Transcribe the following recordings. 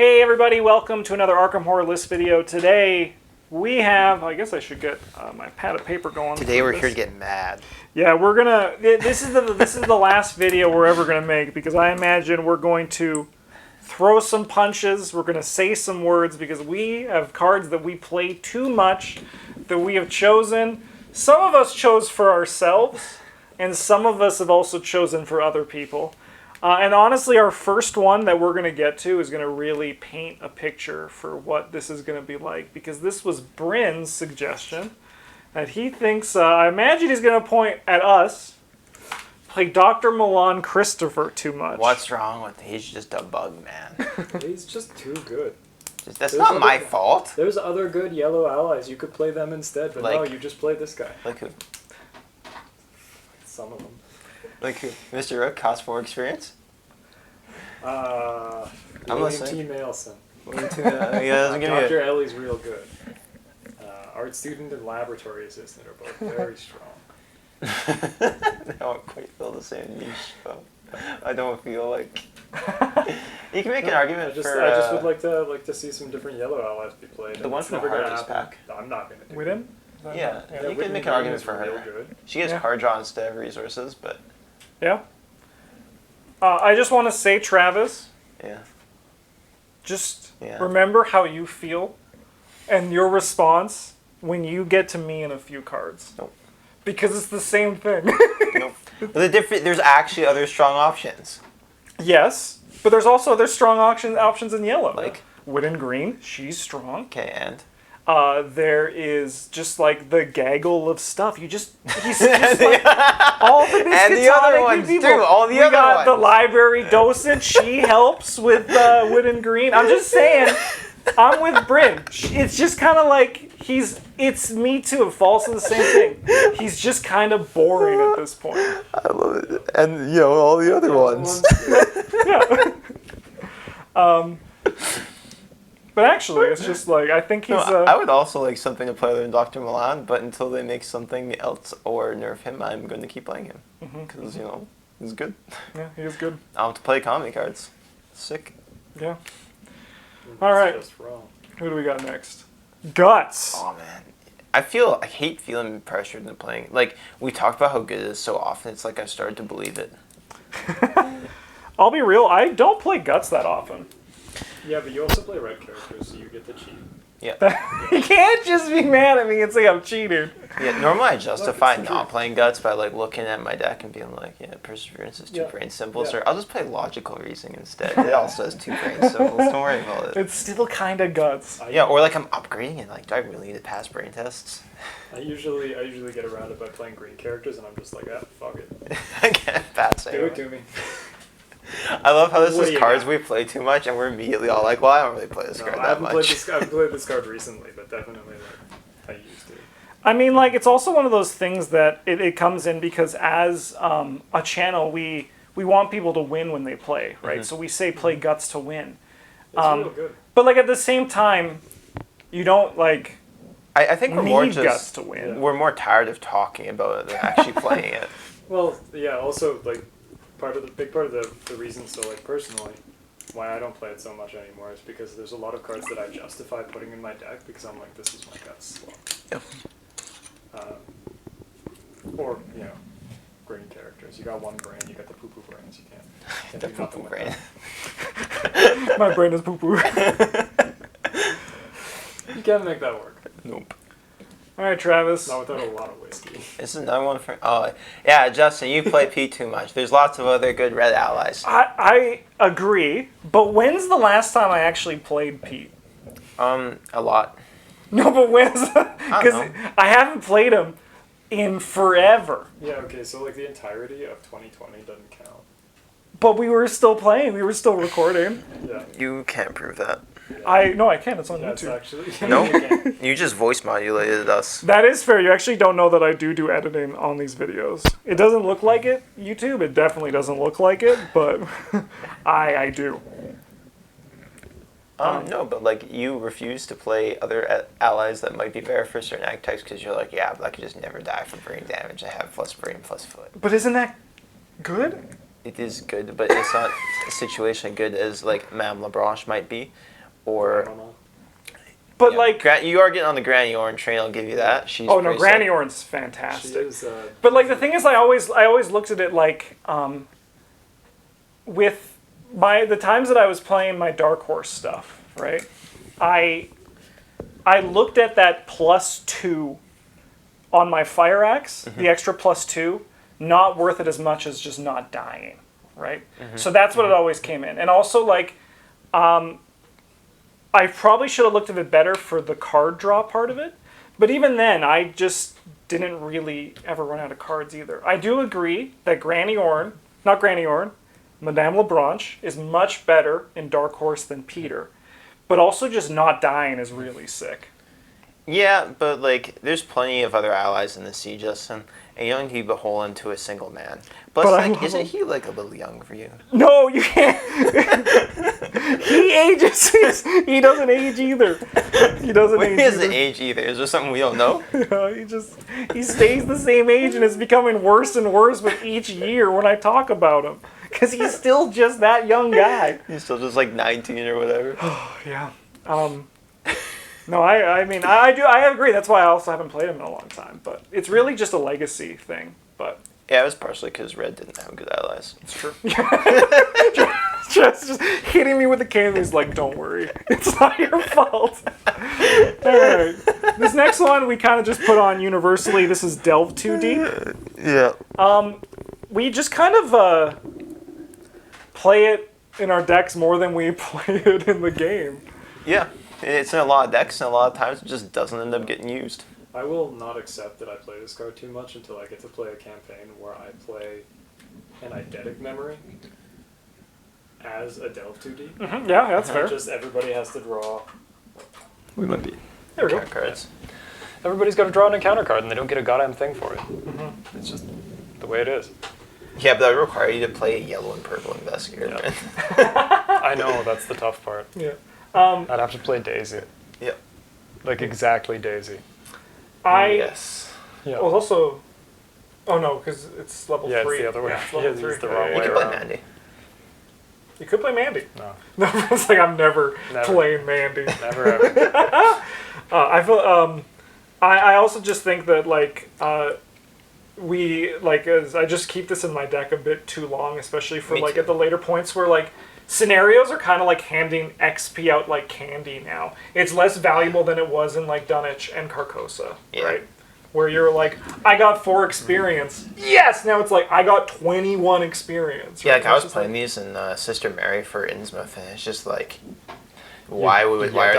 Hey everybody, welcome to another Arkham Horror List video. Today we have, I guess I should get my pad of paper going. Today we're here to get mad. Yeah, we're gonna, this is the last video we're ever gonna make because I imagine we're going to throw some punches, we're gonna say some words because we have cards that we play too much, that we have chosen. Some of us chose for ourselves, and some of us have also chosen for other people. And honestly, our first one that we're going to get to is going to really paint a picture for what this is going to be like. Because this was Bryn's suggestion. And he thinks, I imagine he's going to point at us, play Dr. Milan Christopher too much. What's wrong with him? He's just a bug man. He's just too good. That's not my fault. There's other good yellow allies. You could play them instead, but no, you just play this guy. Like who? Some of them. Like who? Mr. Rook, cost 4 experience? I'm listening. T. Mailson. Dr. Ellie's real good. Art student and laboratory assistant are both very strong. They don't quite feel the same niche, though. I don't feel like... You can make an argument for... I just would like to see some different yellow allies be played. The one from the Harvest pack. I'm not going to do Witten? Yeah, you can make an argument for her. Good. She gets card draw instead of resources, but... Yeah. I just want to say, Travis, just remember how you feel and your response when you get to me in a few cards. Nope. Because it's the same thing. Nope. But there's actually other strong options. Yes, but there's also other strong options in yellow. Like? Witten Green, she's strong. Okay, and? There is just like the gaggle of stuff. He's just like all the and the other ones people. Too. All the we other got ones. The library docent. She helps with Witten Green. I'm just saying. I'm with Bryn. It's just kind of like it's me too. It falls to the same thing. He's just kind of boring at this point. I love it, and all the other ones. Yeah. But actually, it's just like, I think he's... I would also like something to play other than Dr. Milan, but until they make something else or nerf him, I'm going to keep playing him. Because, he's good. Yeah, he is good. I want to play economy cards. Sick. Yeah. All right. Just wrong. Who do we got next? Guts. Oh, man. I hate feeling pressured into playing. Like, we talked about how good it is so often, it's like I've started to believe it. I'll be real, I don't play Guts that often. Yeah, but you also play red characters, so you get to cheat. Yeah. You can't just be mad at me and say I'm cheating. Yeah, normally I justify not playing Guts by like looking at my deck and being like, Perseverance is 2 brain symbols, or I'll just play Logical Reasoning instead. It also has 2 brain symbols, don't worry about it. It's still kind of Guts. Yeah, or like I'm upgrading it, like do I really need to pass brain tests? I usually get around it by playing green characters, and I'm just like, fuck it. I can't pass it. Do it to me. I love how this What is do you cards got? we play too much, and we're immediately all like, well, I don't really play this card that much. I haven't played this card recently, but definitely I used to. I mean, like, it's also one of those things that it comes in because as a channel, we want people to win when they play, right? So we say play Guts to win. It's real good. But, like, at the same time, you don't, like, I think we're more need Guts to win. We're more tired of talking about it than actually playing it. Well, yeah, also, like, big part of the reason, so, like, personally, why I don't play it so much anymore is because there's a lot of cards that I justify putting in my deck because I'm like, this is my Guts slot. Yep. Or, green characters. You got one brain, you got the poo-poo brains, you can't The do nothing poo-poo with brain. that. My brain is poo-poo. You can't make that work. Nope. All right, Travis. Not without a lot of whiskey. This is another one for... Oh, yeah, Justin, you play Pete too much. There's lots of other good red allies. I agree, but when's the last time I actually played Pete? A lot. No, but when's... Because I haven't played him in forever. Yeah, okay, so, like, the entirety of 2020 doesn't count. But we were still playing. We were still recording. Yeah. You can't prove that. No, I can. It's on That's YouTube. actually... No, You can't. you just voice modulated us. That is fair. You actually don't know that I do editing on these videos. It doesn't look like it, YouTube. It definitely doesn't look like it, but I do. No, but like you refuse to play other allies that might be better for certain archetypes because you're like, yeah, but I could just never die from brain damage. I have plus brain plus foot. But isn't that good? it is good, but it's not a situation good as like Madame Labranche might be, or. But Yeah. like, You are getting on the Granny Orn train. I'll give you that. She's oh no, pretty Granny sick. Orn's fantastic. She is, But like the thing is, I always looked at it like, with the times that I was playing my Dark Horse stuff, right? I looked at that +2 on my Fire Axe, the extra +2, not worth it as much as just not dying, right? So that's what it always came in, and also like, I probably should have looked at it better for the card draw part of it, but even then, I just didn't really ever run out of cards either. I do agree that Madame Labranche is much better in Dark Horse than Peter, but also just not dying is really sick. Yeah, but like, there's plenty of other allies in the sea, Justin, and you don't need to be beholden to a single man. Plus, But I like, love isn't him. he like a little young for you? No, you can't. He ages. He doesn't age either. He doesn't Well, age he doesn't either. age either. Is there something we don't know? He stays the same age and it's becoming worse and worse with each year when I talk about him. Because he's still just that young guy. He's still just like 19 or whatever. Yeah. No, I mean, I agree. That's why I also haven't played him in a long time. But it's really just a legacy thing. But Yeah, it was partially because Red didn't have good allies. it's true. just hitting me with a cane. He's like, don't worry. It's not your fault. All right. This next one we kind of just put on universally. This is Delve Too Deep. Yeah. We just kind of play it in our decks more than we play it in the game. Yeah. It's in a lot of decks, and a lot of times it just doesn't end up getting used. I will not accept that I play this card too much until I get to play a campaign where I play an eidetic memory as a Delve 2D. Yeah, that's fair. Just everybody has to draw. We might be. There we go. Cards. Everybody's got to draw an encounter card, and they don't get a goddamn thing for it. It's just the way it is. Yeah, but that would require you to play a yellow and purple investigator. Yeah. I know, that's the tough part. Yeah. I'd have to play Daisy. Yeah. Like, exactly Daisy. Yes. Yeah. Well, also... Oh, no, because it's level 3. Yeah, it's the other way. Yeah, it's Yeah, level it's 3. the wrong You way can play around. Mandy. You could play Mandy. No. No, it's like I'm never Never. playing Mandy. Never ever. I feel... I also just think that, like... we, like, as I just keep this in my deck a bit too long, especially for, Me like, too. at the later points where, like, scenarios are kind of like handing XP out like candy now. It's less valuable than it was in, like, Dunwich and Carcosa, Yeah. right? Where you're like, I got 4 experience. Yes! Now it's like, I got 21 experience. Yeah, right? like I was It's just playing these in Sister Mary for Innsmouth, and it's just like, why are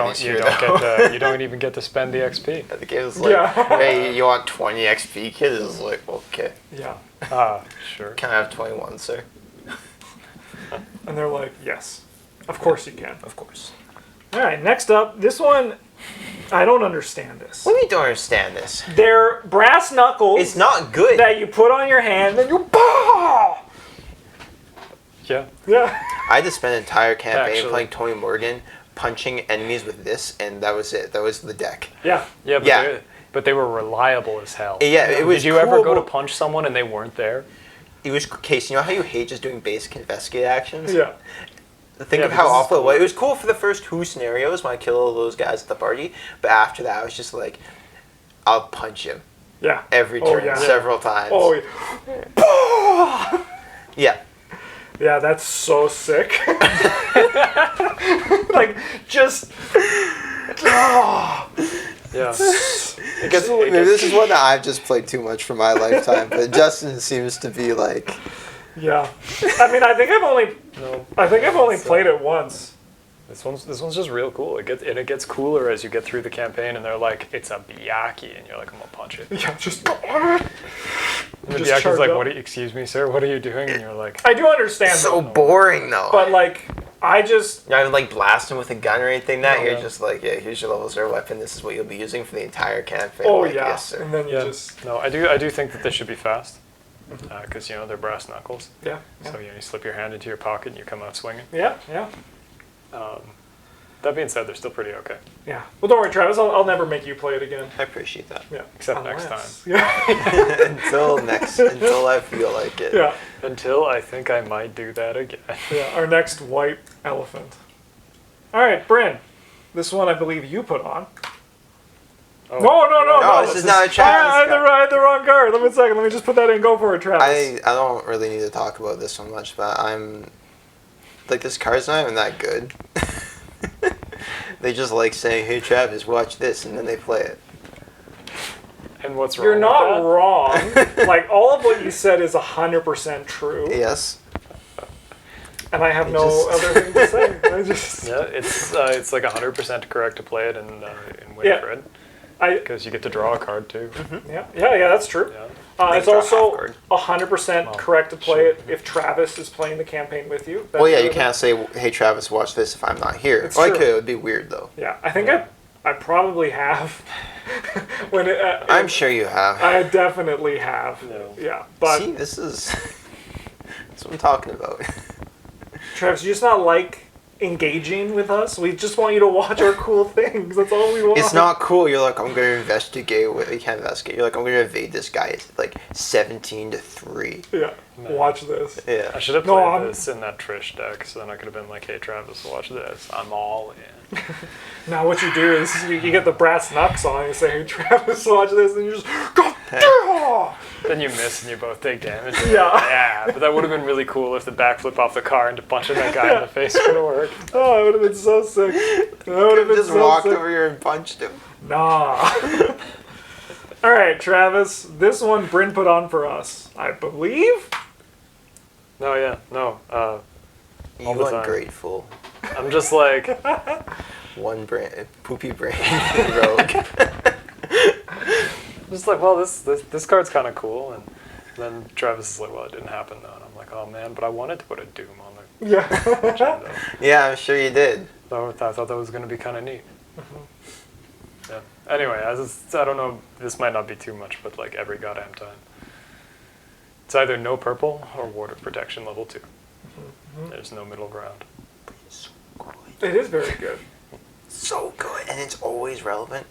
these here though? You don't even get to spend the XP. The game was like, Yeah. hey, you want 20 XP, kid? It was like, okay. Yeah. Ah, sure. Can I have 21, sir? And they're like, yes. Of course you can. Of course. Alright, next up, this one, I don't understand this. What do you don't understand this? They're brass knuckles It's not good. that you put on your hand and you BAH! Yeah. Yeah. I had to spend an entire campaign Actually. playing Tony Morgan, punching enemies with this, and that was it. That was the deck. Yeah. Yeah, but, Yeah. but they were reliable as hell. Yeah, it was Did you ever cool, go to but- punch someone and they weren't there? It was case. You know how you hate just doing basic investigate actions? Yeah. Think Yeah, of but how this is awful it cool. was. It was cool for the first 2 scenarios when I killed all those guys at the party, but after that, I was just like, I'll punch him Yeah. every Oh, turn, yeah. several times. Oh, yeah. Yeah. Yeah, that's so sick. Like, just... Yeah. Maybe this is one that I've just played too much for my lifetime, but Justin seems to be like, Yeah. I mean, I think I've only played it once. This one's just real cool. It gets cooler as you get through the campaign, and they're like, it's a Byaku, and you're like, I'm gonna punch it. Yeah, just... And the Just Byaku's charge like, up. excuse me, sir, what are you doing? And you're like, I do understand so that, boring though. but, like, I just... You're not even like blasting with a gun or anything. That No, you're yeah. just like, yeah, here's your level 0 weapon. This is what you'll be using for the entire campaign. Oh, like, yeah. Yes, sir. And then you yeah. just... No, I do think that this should be fast, because they're brass knuckles. Yeah. So you slip your hand into your pocket and you come out swinging. Yeah, yeah. That being said, they're still pretty okay. Yeah. Well, don't worry, Travis. I'll never make you play it again. I appreciate that. Yeah. Except next time. Yeah. until I feel like it. Yeah. Until I think I might do that again. Yeah. Our next white elephant. All right, Bryn. This one I believe you put on. Oh. No, this is not a I Travis card. had the wrong card. Let me a second. Let me just put that in. Go for it, Travis. I don't really need to talk about this one much, but I'm like, this card's not even that good. They just like saying, "Hey Travis, watch this," and then they play it. And what's wrong You're with not that? wrong. Like, all of what you said is 100% true. Yes. And I have It no just- other thing to say. I just... Yeah, it's like 100% correct to play it in Winifred. Because you get to draw a card too. Yeah, that's true. Yeah. It's draw a also half 100% correct to play it if Travis is playing the campaign with you. That's Well, yeah, the you other- can't say, "Hey Travis, watch this" if I'm not here. It's Well, I true. could. It would be weird though. Yeah, I think I probably have. when it, I'm sure you have. I definitely have. No. Yeah, but See, this is that's what I'm talking about. Travis, you just not like engaging with us. We just want you to watch our cool things. That's all we want. It's not cool. You're like, "I'm gonna investigate." You can't investigate. You're like, "I'm gonna evade this guy." It's like 17-3. Yeah, watch this. Yeah. I should have No, played I'm- this in that Trish deck, so then I could have been like, "Hey Travis, watch this. I'm all in." Now what you do is you get the brass knucks on and you say, "Hey Travis, watch this," and you just go. "Yeah!" Then you miss and you both take damage. Yeah. Yeah, but that would have been really cool if the backflip off the car into punching that guy in the face would have worked. Oh, it would have been so sick. That would have been Just so walked sick. over here and punched him. Nah. All right, Travis. This one Bryn put on for us, I believe. No, yeah, no. All You the time. ungrateful. I'm just like, One brain, poopy brain rogue. well, this card's kind of cool, and then Travis is like, well, it didn't happen though, and I'm like, oh man, but I wanted to put a Doom on the Yeah. agenda. Yeah, I'm sure you did. So I thought that was going to be kind of neat. Yeah. Anyway, I don't know, this might not be too much, but like every goddamn time. It's either no purple or water protection level 2. There's no middle ground. It is very good. So good, and it's always relevant.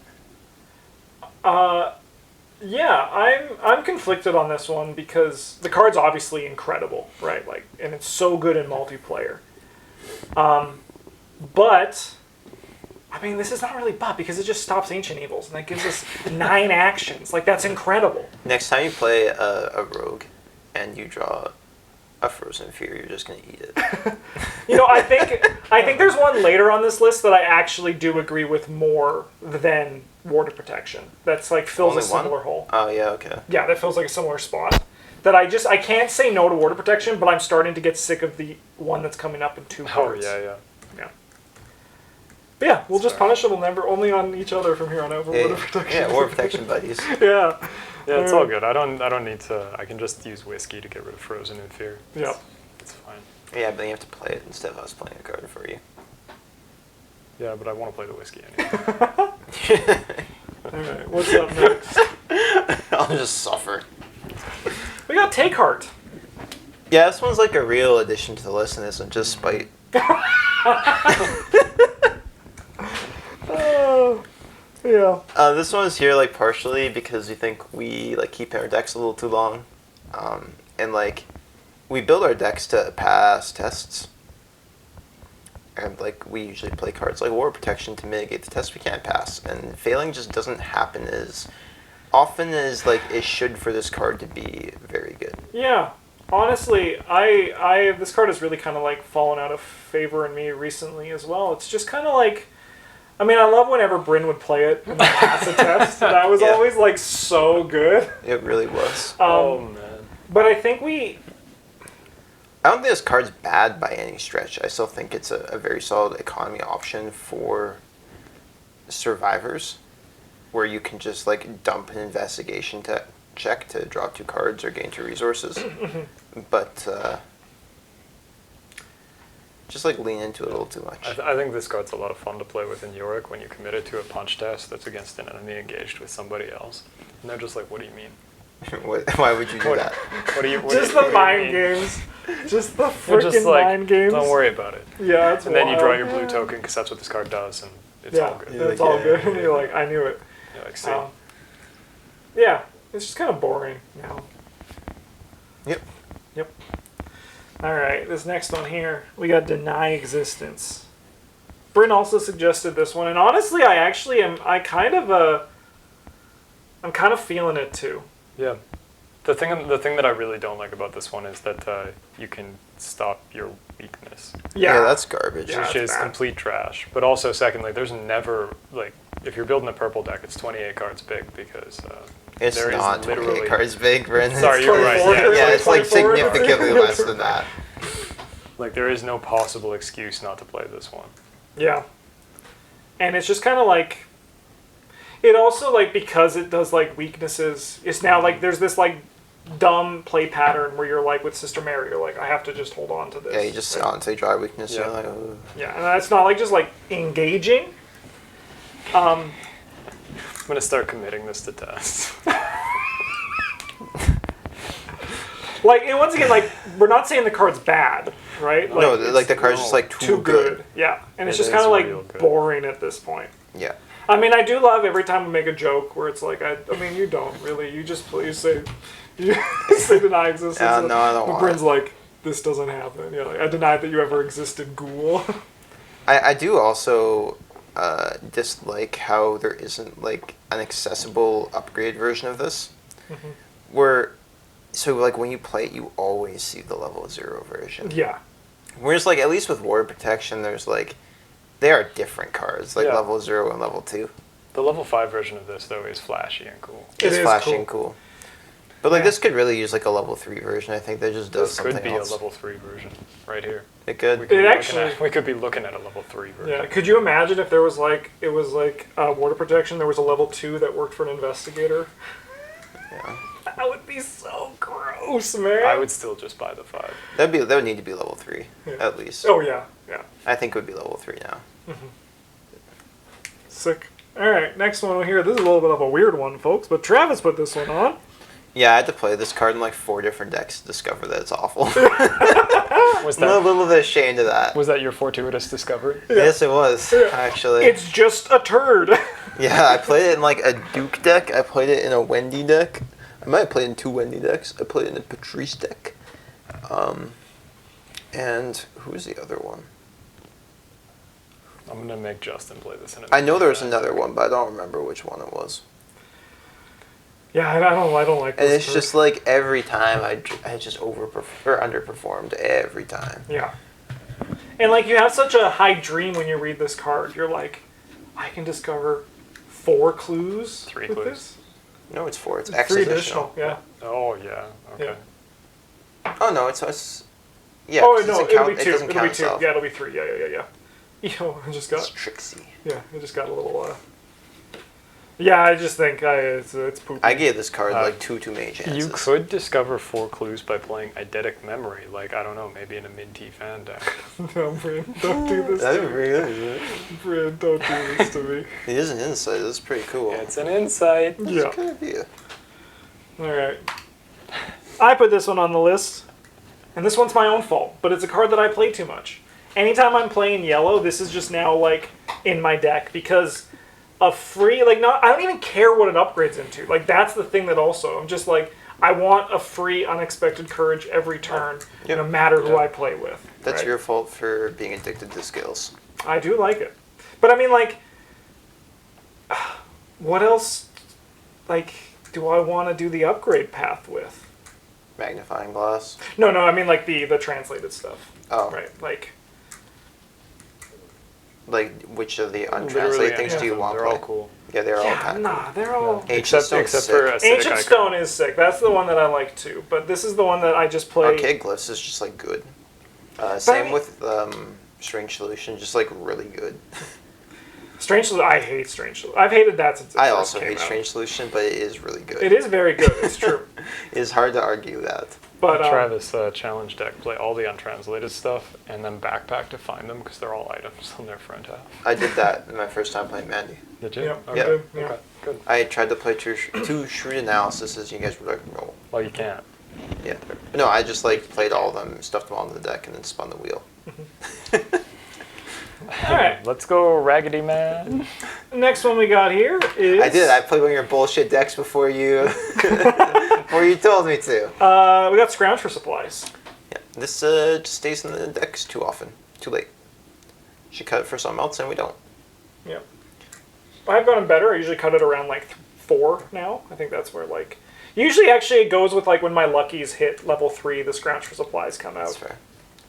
Yeah, I'm conflicted on this one because the card's obviously incredible, right? Like, and it's so good in multiplayer. But I mean, this is not really because it just stops Ancient Evils and that gives us 9 actions. Like, that's incredible. Next time you play a rogue, and you draw a Frozen Fear, you're just gonna eat it. You know, I think there's one later on this list that I actually do agree with more than Water Protection. That's like fills Only a similar one? hole. Oh yeah, okay. Yeah, that feels like a similar spot. That I can't say no to Water Protection, but I'm starting to get sick of the one that's coming up in 2 Oh, parts. yeah. But yeah, we'll just Sorry. punish them only on each other from here on out for Yeah, Water Protection. yeah, Water Protection buddies. Yeah. Yeah, it's all good. I don't need to. I can just use whiskey to get rid of Frozen and Fear. Yep. It's fine. Yeah, but then you have to play it instead of us playing a card for you. Yeah, but I want to play the whiskey anyway. Alright, what's up next? I'll just suffer. We got Take Heart. Yeah, this one's like a real addition to the list, and this one just spite. Yeah. This one is here like partially because we think we like keep our decks a little too long, and like we build our decks to pass tests, and like we usually play cards like War Protection to mitigate the tests we can't pass, and failing just doesn't happen as often as like it should for this card to be very good. Yeah. Honestly, I this card has really kind of like fallen out of favor in me recently as well. It's just kind of like, I mean, I love whenever Bryn would play it and like, pass a test. That was Yeah. always like so good. It really was. Oh man. But I think I don't think this card's bad by any stretch. I still think it's a very solid economy option for survivors, where you can just like dump an investigation check to draw 2 cards or gain 2 resources. But just like lean into it a little too much. I think this card's a lot of fun to play with in Yorick when you commit it to a punch test that's against an enemy engaged with somebody else. And they're just like, what do you mean? Why would you do that? What do you? What Just do you, the what do you mind mean? games. Just the You're just freaking like, mind games. don't worry about it. Yeah, it's And then you draw wild. your blue token because that's what this card does, and it's Yeah, all good. You're that's like, all yeah, good. yeah, yeah. You're like, I knew it. You're like, see, Yeah, it's just kind of boring now. Yep. Yep. All right, this next one here, we got Deny Existence. Bryn also suggested this one, and honestly, I actually am. I'm kind of feeling it too. yeah. The thing that I really don't like about this one is that you can stop your weakness, Yeah, that's garbage. Yeah. which that's is bad. complete trash. But also, secondly, there's never like if you're building a purple deck, it's 28 cards big because It's there is not 28 literally- cards big, Bryn. Sorry, It's you're right, 24. yeah. Yeah, it's like 24. significantly less than that. like there is no possible excuse not to play this one. Yeah. And it's just kind of like, it also like, because it does like weaknesses, it's now like there's this like dumb play pattern where you're like with Sister Mary, you're like, I have to just hold on to this. Yeah, you just sit on until you draw weakness. Yeah. You're like, "Ugh." Yeah, and it's not like just like engaging. I'm gonna start committing this to tests. Like, and once again, like, we're not saying the card's bad, right? Like, no, it's like the card's just like too good. Yeah, and it's It just kind of is real like good. boring at this point. Yeah. I mean, I do love every time we make a joke where it's like, I mean, you don't really. You just please say, you say deny existence. Yeah, no, I don't And want Bryn's like, this doesn't happen. Yeah, like, I deny that you ever existed, ghoul. I do also dislike how there isn't like an accessible upgrade version of this, where so like when you play it, you always see the level 0 version. Yeah, Whereas like at least with Ward Protection, there's like they are different cards, like Yeah. level 0 and level 2. The level 5 version of this though is flashy and cool. It It's is flashy and cool. But like Yeah. this could really use like a level 3 version. I think that just does This something could be else. a level 3 version right here. It could. We could, It be actually- we could be looking at a level 3 version. yeah. Could you imagine if there was like, it was like water protection? There was a level 2 that worked for an investigator. Yeah. That would be so gross, man. I would still just buy the 5. That would need to be level 3 Yeah. at least. Oh yeah, yeah. I think it would be level 3 now. Sick. All right, next one here. This is a little bit of a weird one, folks, but Travis put this one on. Yeah, I had to play this card in like 4 different decks to discover that it's awful. Was I'm a that little bit ashamed of that. was that your fortuitous discovery? Yes, it was, actually. It's just a turd. Yeah, I played it in like a Duke deck. I played it in a Wendy deck. I might have played in 2 Wendy decks. I played it in a Patrice deck. And who's the other one? I'm gonna make Justin play this in a I know there was another one, but I don't remember which one it was. Yeah, I don't like this. And it's turd. just like every time I just underperformed every time. Yeah. And like you have such a high dream when you read this card. You're like, I can discover 4 clues. 3 with clues. This? No, it's 4. It's 3 expositional. additional. Yeah. Oh yeah. Okay. Yeah. Oh no, it's yeah. Oh 'cause no, it it'll count- be 2. It doesn't It'll count be 2. itself. Yeah, it'll be 3. Yeah. Yo, I just It's got. tricksy. Yeah, I just got a little. Yeah, I just think it's poopy. I gave this card Uh, like too many chances. You could discover 4 clues by playing Eidetic Memory, like I don't know, maybe in a Minty fan deck. No, Bryn, don't do this That'd to be me. pretty good, isn't it? Bryn, don't do this to me. It is an insight. That's pretty cool. It's an insight. That's Yeah. a good idea. All right. I put this one on the list, and this one's my own fault, but it's a card that I play too much. Anytime I'm playing yellow, this is just now like in my deck because a free I don't even care what it upgrades into. Like that's the thing that also I'm just like I want a free unexpected courage every turn, Yep. no matter who Yep. I play with. That's right? your fault for being addicted to skills. I do like it, but I mean like, what else? Like, do I want to do the upgrade path with? Magnifying glass. No, I mean like the translated stuff. Oh, Right, like. like which of the Literally untranslated things any do you of them, want? They're all play? cool. Yeah, they're all Yeah, kind of nah, they're all. Ancient Except Stone's except sick. for acidic Ancient icon. Stone is sick. That's the one that I like too. But this is the one that I just play. Archaic Glyphs is just like good. Same mean- with Strange Solution, just like really good. Strange Solution. I hate Strange Solution. I've hated that since it I first also came hate out. Strange Solution, but it is really good. It is very good. It's true. It is hard to argue that. But try this challenge deck, play all the untranslated stuff, and then backpack to find them because they're all items on their front half. I did that in my first time playing Mandy. Did you? Yeah. Okay. Yeah. Okay. Good. I tried to play two shrewd analysis, and you guys were like, no. Well, you can't. Yeah. No, I just like played all of them, stuffed them onto the deck, and then spun the wheel. All right. Let's go, Raggedy Man. Next one we got here is. I did. I played one of your bullshit decks before you before you told me to. We got Scrounge for supplies. Yeah. This just stays in the decks too often. Too late. Should cut it for something else, and we don't. Yeah. I've gotten better. I usually cut it around like 4 now. I think that's where like. Usually, actually, it goes with like when my luckies hit level 3, the Scrounge for supplies come out. That's fair.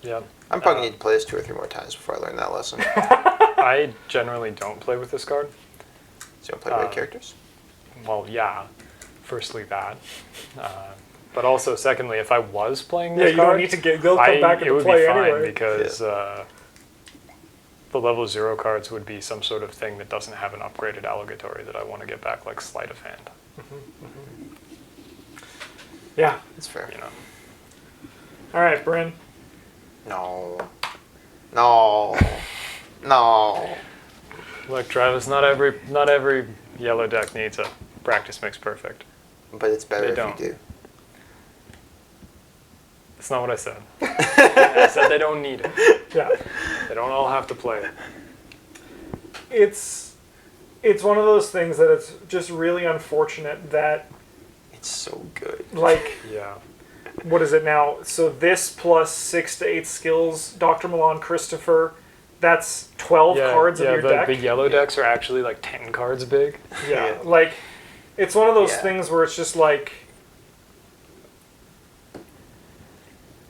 Yeah. I'm probably need to play this 2 or 3 more times before I learn that lesson. So I generally don't play with this card. you don't play white characters? Well, yeah. Firstly, that. But also, secondly, if I was playing this you card, don't need to get. They'll come back it into would play be fine anyway. because the level 0 cards would be some sort of thing that doesn't have an upgraded alligatory that I want to get back, like Sleight of Hand. Yeah. That's fair. You know. All right, Bryn. No. No. No. Look, Travis, not every yellow deck needs a practice makes perfect. But it's better They if don't. you do. That's not what I said. I said they don't need it. Yeah. They don't all have to play it. It's one of those things that it's just really unfortunate that It's so good. like. Yeah. What is it now? So this plus 6 to 8 skills, Dr. Milan Christopher, that's 12 cards of your deck. The yellow decks are actually like 10 cards big. Yeah, like, it's one of those Yeah. things where it's just like,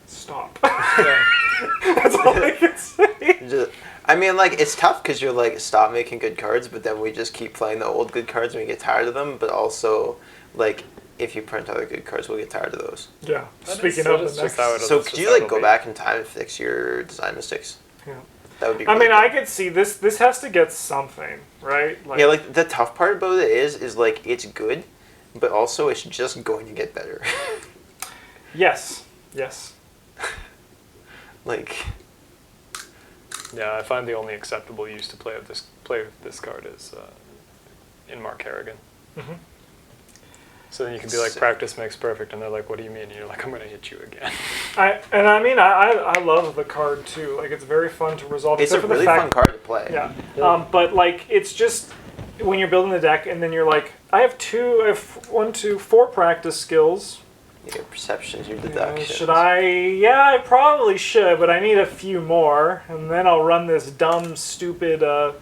stop. That's all I can say. I mean, like, it's tough because you're like, stop making good cards, but then we just keep playing the old good cards and we get tired of them. But also, like, if you print other good cards, we'll get tired of those. Yeah, That speaking is of the just next. how it is. So That's could just you, how like, it'll go be. back in time and fix your design mistakes? Yeah. That would be I really mean, I good. could see this has to get something, right? Like, Yeah, like, the tough part about it is, like, it's good, but also it's just going to get better. yes. Like... Yeah, I find the only acceptable use to play with this card is in Mark Harrigan. Mhm. So then you can be like, Sick. practice makes perfect, and they're like, what do you mean? And you're like, I'm gonna hit you again. I love the card too. Like, it's very fun to resolve. It's a except for the really fact, fun card to play. Yeah. Yeah. But like, it's just when you're building the deck, and then you're like, I have 1, 2, 4 practice skills. Your perceptions, your You know, deductions. should I? Yeah, I probably should, but I need a few more, and then I'll run this dumb, stupid, the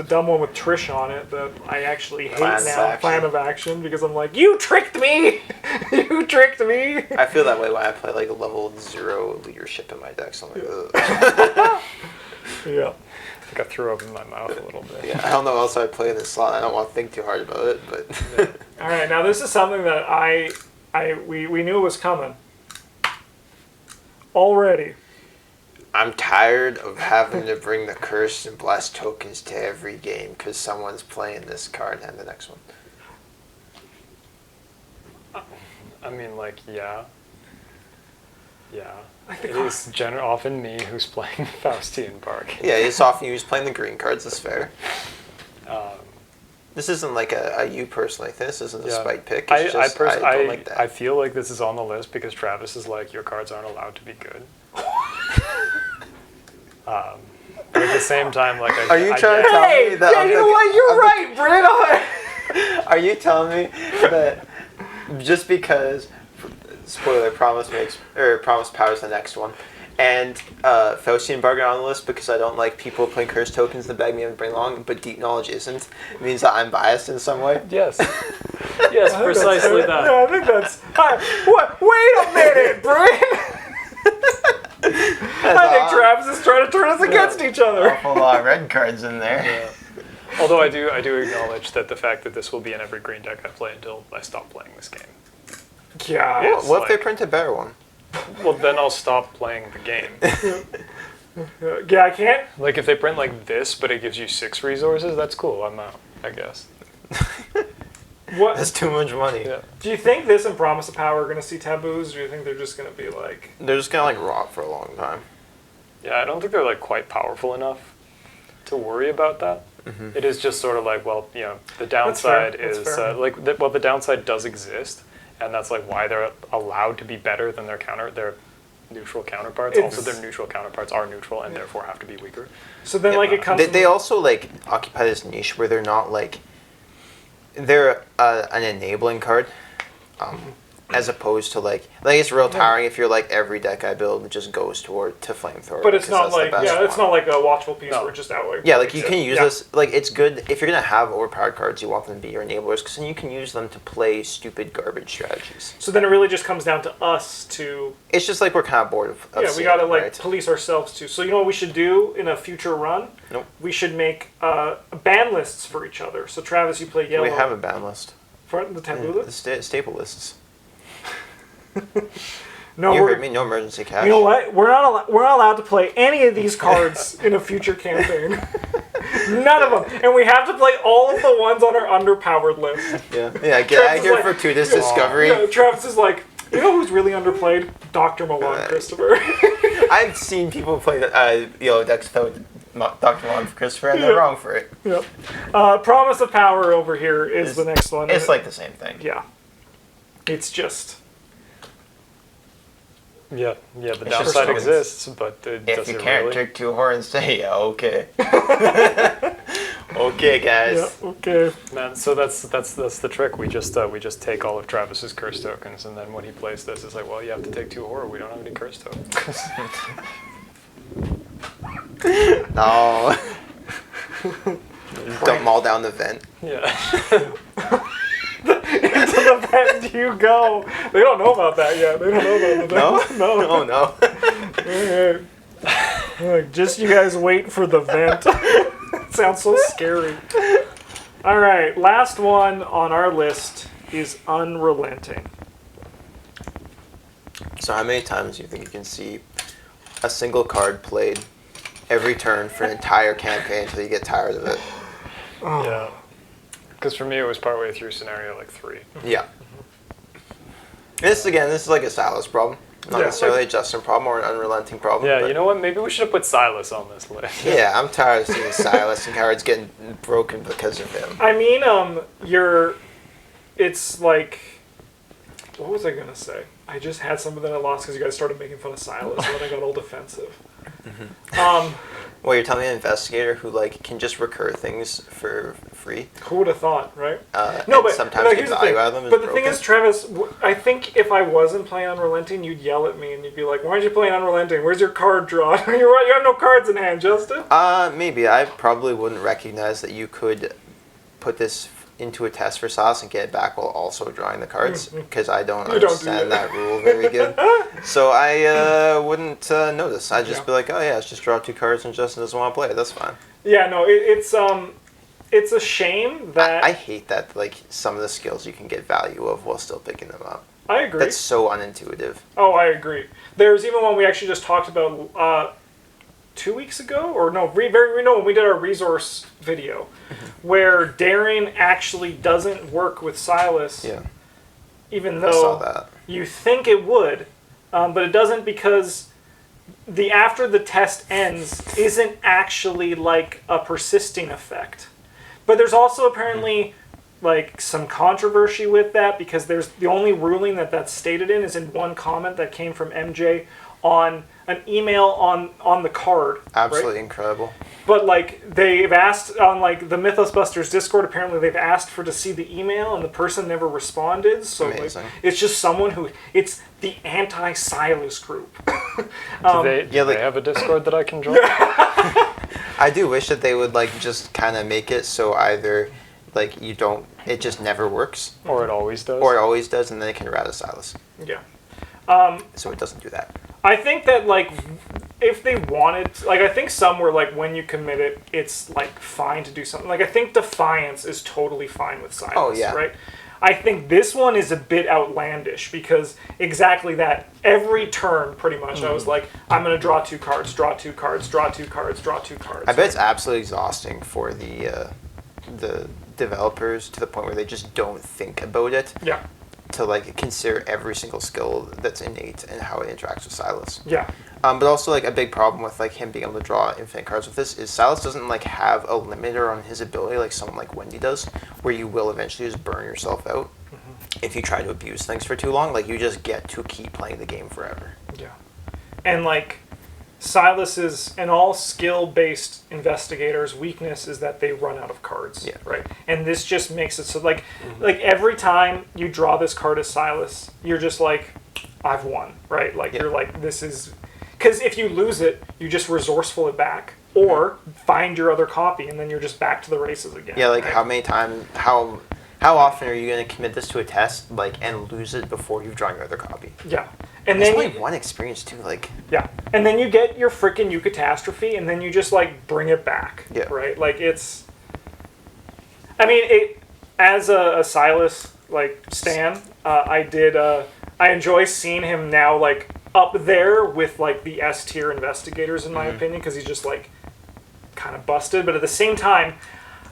dumb one with Trish on it that I actually hate Plan of now. action. Plan of action, because I'm like, you tricked me, you tricked me. I feel that way when I play like level 0 leadership in my deck. So I'm like, ugh. Yeah. I think I threw up in my mouth a little bit. Yeah, I don't know what else I play in this slot. I don't want to think too hard about it, but All right, now this is something that we knew was coming already. I'm tired of having to bring the curse and blast tokens to every game because someone's playing this card and the next one. I mean, like, yeah. I think It is often me who's playing Faustian Bargain. Yeah, it's often you just playing the green cards. That's fair. Um, This isn't like a you personally thing. This isn't a Yeah. spite pick. I It's just I don't like that. I feel like this is on the list because Travis is like, your cards aren't allowed to be good. But at the same time, like, Are you trying to tell Hey, me that? yeah, you know what? You're right, Britt. Are you telling me that just because spoiler promise powers the next one, and Faustian Bargain on the list because I don't like people playing curse tokens that beg me and bring along, but deep knowledge isn't, means that I'm biased in some way? Yes. Yes, precisely that. Yeah, I think that's. What? Wait a minute, Britt. I think Travis is trying to turn us against each other. Awful lot of red cards in there. Yeah. Although I do acknowledge that the fact that this will be in every green deck I play until I stop playing this game. Yeah. Yes. What if they like- print a better one? Well, then I'll stop playing the game. Yeah, I can't. Like, if they print like this, but it gives you 6 resources, that's cool. I'm out, I guess. What That's too much money. Yeah. do you think this and Promise of Power are going to see taboos, or do you think they're just going to be like? They're just gonna like rot for a long time. Yeah, I don't think they're like quite powerful enough to worry about that. Mm-hmm. It is just sort of like, well, the That's downside fair. That's is fair. the downside does exist, and that's like why they're allowed to be better than their neutral counterparts. It's- Also, their neutral counterparts are neutral and Yeah. therefore have to be weaker. So then, Yeah. like, it comes. They also like occupy this niche where they're not like they're an enabling card, as opposed to like it's real tiring if you're like every deck I build just goes to flamethrower. but it's because not that's the like best it's one. not like a watchable piece No. where it's just out. Yeah, like you can use Yeah. this. Like it's good if you're gonna have overpowered cards. You want them to be your enablers because then you can use them to play stupid garbage strategies. So then it really just comes down to us to. It's just like we're kind of bored of Yeah, we seeing gotta it, like right? police ourselves too. So you know what we should do in a future run? Nope. We should make ban lists for each other. So Travis, you play yellow. We have a ban list. for the taboo The list. staple lists. No, You we're. heard me. No emergency cash. You know what? We're not allowed to play any of these cards in a future campaign. None of them, and we have to play all of the ones on our underpowered list. Yeah. Yeah. Get Travis out is here like- for Fortuitous Discovery. Yeah, Travis is like, you know who's really underplayed? Dr. Milan Christopher. I've seen people play decks without Dr. Milan Christopher, and they're Yeah. wrong for it. Yep. Promise of Power over here is the next one. It's like the same thing. Yeah. It's just. Yeah, the It's just downside tokens. exists, but it If doesn't you can't really. take 2 horns, say yeah, okay. Okay, guys. Yeah. Okay. Man, so that's the trick. We just take all of Travis's curse tokens, and then when he plays this, it's like, well, you have to take 2 horror. We don't have any curse tokens. No. Dump them all down the vent. Yeah. Into the vent you go. They don't know about that yet. They don't know about the No? vent. No. Oh no. Alright. Like, just you guys wait for the vent. It sounds so scary. Alright, last one on our list is Unrelenting. So how many times do you think you can see a single card played every turn for an entire campaign until you get tired of it? Yeah. Because for me, it was partway through scenario like 3. Yeah. This is like a Silas problem. Not Yeah, necessarily like- a Justin problem or an Unrelenting problem. Yeah, but- you know what? Maybe we should have put Silas on this list. Yeah, I'm tired of seeing Silas and cards getting broken because of him. I mean, it's like, what was I gonna say? I just had something that I lost because you guys started making fun of Silas, and then I got all defensive. Well, you're telling me an investigator who like can just recur things for free. Who would have thought, right? No, but sometimes no, get here's the value thing. out of them. But the thing is, Travis, I think if I wasn't playing Unrelenting, you'd yell at me and you'd be like, "Why aren't you playing Unrelenting? Where's your card draw? You have no cards in hand, Justin." Maybe I probably wouldn't recognize that you could put this into a test for Silas and get it back while also drawing the cards because I don't You don't do understand that. that rule very good. So I wouldn't notice. I'd just be like, oh yeah, let's just draw 2 cards and Justin doesn't want to play it. That's fine. Yeah, no, it's a shame that I hate that like some of the skills you can get value of while still picking them up. I agree. That's so unintuitive. Oh, I agree. There's even one we actually just talked about 2 weeks ago, or no, when we did our resource video, where Daring actually doesn't work with Silas, Yeah, even I saw though that. you think it would, but it doesn't because the after the test ends isn't actually like a persisting effect. But there's also apparently like some controversy with that because there's the only ruling that's stated in is in one comment that came from MJ on an email on the card. Absolutely Right? incredible. But like they've asked on like the Mythos Busters Discord, apparently they've asked for to see the email and the person never responded. So like, Amazing. it's just someone who it's the anti-Silas group. Do they have a Discord that I can join? I do wish that they would like just kind of make it so either like it just never works, Or it always does? or it always does, and then they can rat a Silas. Yeah. So it doesn't do that. I think that like if they wanted like I think some were like when you commit it it's like fine to do something. Like I think Defiance is totally fine with Silas, Oh, yeah. right? I think this one is a bit outlandish because exactly that every turn pretty much I was like I'm going to draw 2 cards, draw 2 cards, draw 2 cards, draw 2 cards. I bet it's absolutely exhausting for the the developers to the point where they just don't think about it Yeah. to like consider every single skill that's innate and how it interacts with Silas. Yeah. But also like a big problem with like him being able to draw infinite cards with this is Silas doesn't like have a limiter on his ability like someone like Wendy does, where you will eventually just burn yourself out if you try to abuse things for too long. Like you just get to keep playing the game forever. Yeah. And like Silas's and all skill-based investigators' weakness is that they run out of cards. Yeah. Right. And this just makes it so like every time you draw this card as Silas, you're just like, I've won. Right. Like you're like, this is, because if you lose it, you just resourceful it back or find your other copy and then you're just back to the races again. Yeah, like right? how many times, how often are you going to commit this to a test, like, and lose it before you've drawn your other copy? Yeah. And It's then only one experience too, like. Yeah. And then you get your freaking Eucatastrophe, and then you just, like, bring it back. Yeah. Right? Like, it's... I mean, it as a Silas, like, stan, I enjoy seeing him now, like, up there with, like, the S-tier investigators, in my opinion, because he's just, like, kind of busted. But at the same time,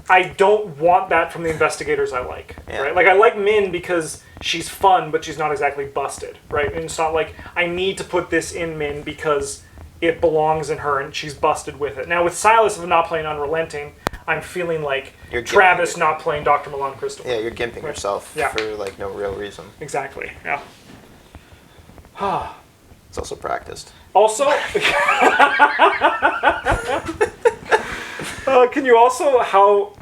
I don't want that from the investigators I like. Yeah. Right? Like, I like Min because she's fun, but she's not exactly busted, right? And it's not like I need to put this in Min because it belongs in her and she's busted with it. Now with Silas, if I'm not playing Unrelenting, I'm feeling like You're Travis gimping. not playing Dr. Milan Christopher. Yeah, you're gimping yourself Yeah. for, like, no real reason. Exactly, yeah. It's also practiced. Also, can you also, how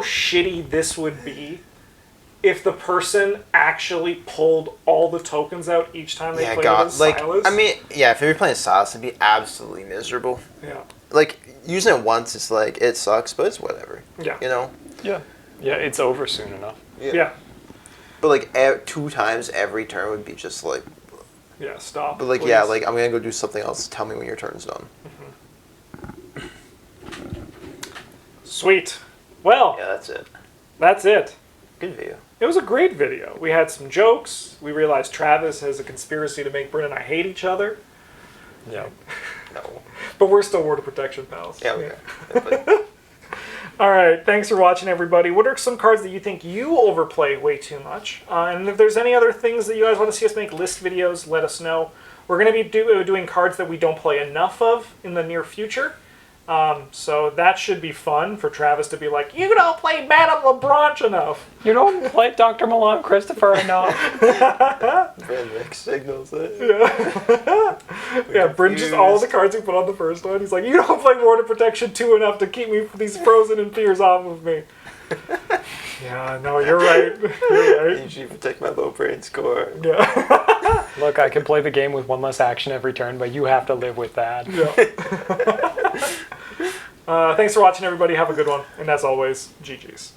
shitty this would be if the person actually pulled all the tokens out each time they Yeah, played God. as Like, Silas? I mean, yeah, if you're playing Silas, it'd be absolutely miserable. Yeah. Like, using it once, it's like, it sucks, but it's whatever. Yeah. You know? Yeah. Yeah, it's over soon enough. Yeah. But, like, 2 times every turn would be just, like... Yeah, stop. But, like, please. yeah, like, I'm gonna go do something else. Tell me when your turn's done. Sweet. Well, Yeah, that's it. that's it. Good video. It was a great video. We had some jokes. We realized Travis has a conspiracy to make Bryn and I hate each other. Yeah. No. But we're still Word of Protection pals. Yeah, okay. Yeah, but- All right. Thanks for watching, everybody. What are some cards that you think you overplay way too much? And if there's any other things that you guys want to see us make list videos, let us know. We're going to be doing cards that we don't play enough of in the near future. So that should be fun for Travis to be like, you don't play Madame LeBranche enough. You don't play Dr. Milan Christopher enough. Brand mix signals it. Yeah, Bryn just all the cards he put on the first one. He's like, you don't play Ward of Protection 2 enough to keep me these frozen and fears off of me. Yeah, no, you're right. You're I right. usually protect my low brain score. Yeah. Look, I can play the game with one less action every turn, but you have to live with that. Yeah. Thanks for watching, everybody. Have a good one. And as always, GG's.